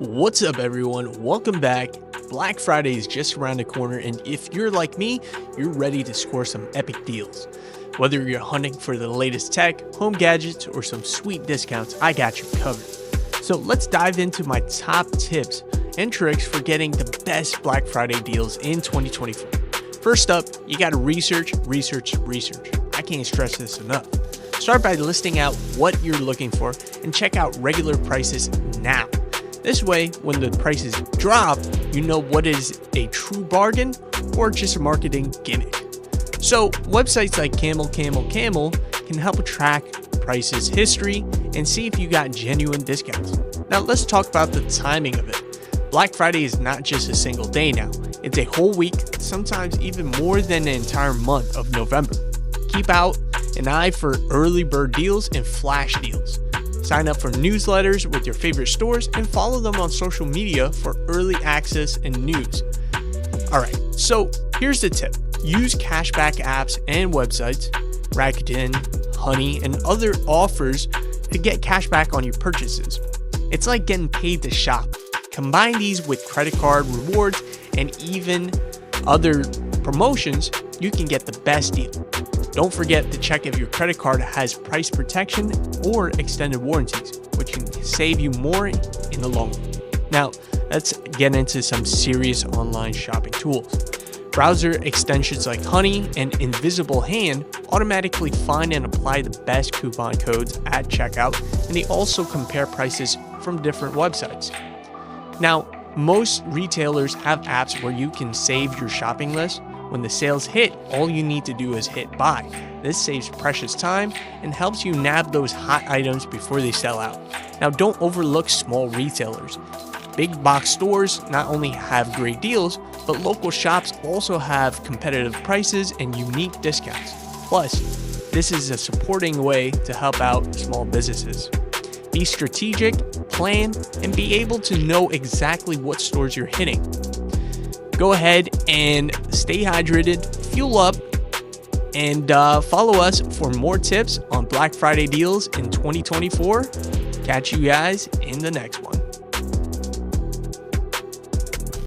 What's up, everyone? Welcome back. Black Friday is just around the corner, and if you're like me, you're ready to score some epic deals. Whether you're hunting for the latest tech, home gadgets, or some sweet discounts, I got you covered. So let's dive into my top tips and tricks for getting the best Black Friday deals in 2024. First up, you gotta research. I can't stress this enough. Start by listing out what you're looking for and check out regular prices now. This way, when the prices drop, you know what is a true bargain or just a marketing gimmick. So websites like Camel can help track prices history and see if you got genuine discounts. Now let's talk about the timing of it. Black Friday is not just a single day now. It's a whole week, sometimes even more than the entire month of November. Keep out an eye for early bird deals and flash deals. Sign up for newsletters with your favorite stores and follow them on social media for early access and news. Alright, so here's the tip. Use cashback apps and websites, Rakuten, Honey, and other offers to get cashback on your purchases. It's like getting paid to shop. Combine these with credit card rewards and even other promotions, you can get the best deal. Don't forget to check if your credit card has price protection or extended warranties, which can save you more in the long run. Now, let's get into some serious online shopping tools. Browser extensions like Honey and Invisible Hand automatically find and apply the best coupon codes at checkout, and they also compare prices from different websites. Now, most retailers have apps where you can save your shopping list. When the sales hit, all you need to do is hit buy. This saves precious time and helps you nab those hot items before they sell out. Now, don't overlook small retailers. Big box stores not only have great deals, but local shops also have competitive prices and unique discounts. Plus, this is a supporting way to help out small businesses. Be strategic, plan, and be able to know exactly what stores you're hitting. Go ahead and stay hydrated, fuel up, and follow us for more tips on Black Friday deals in 2024. Catch you guys in the next one.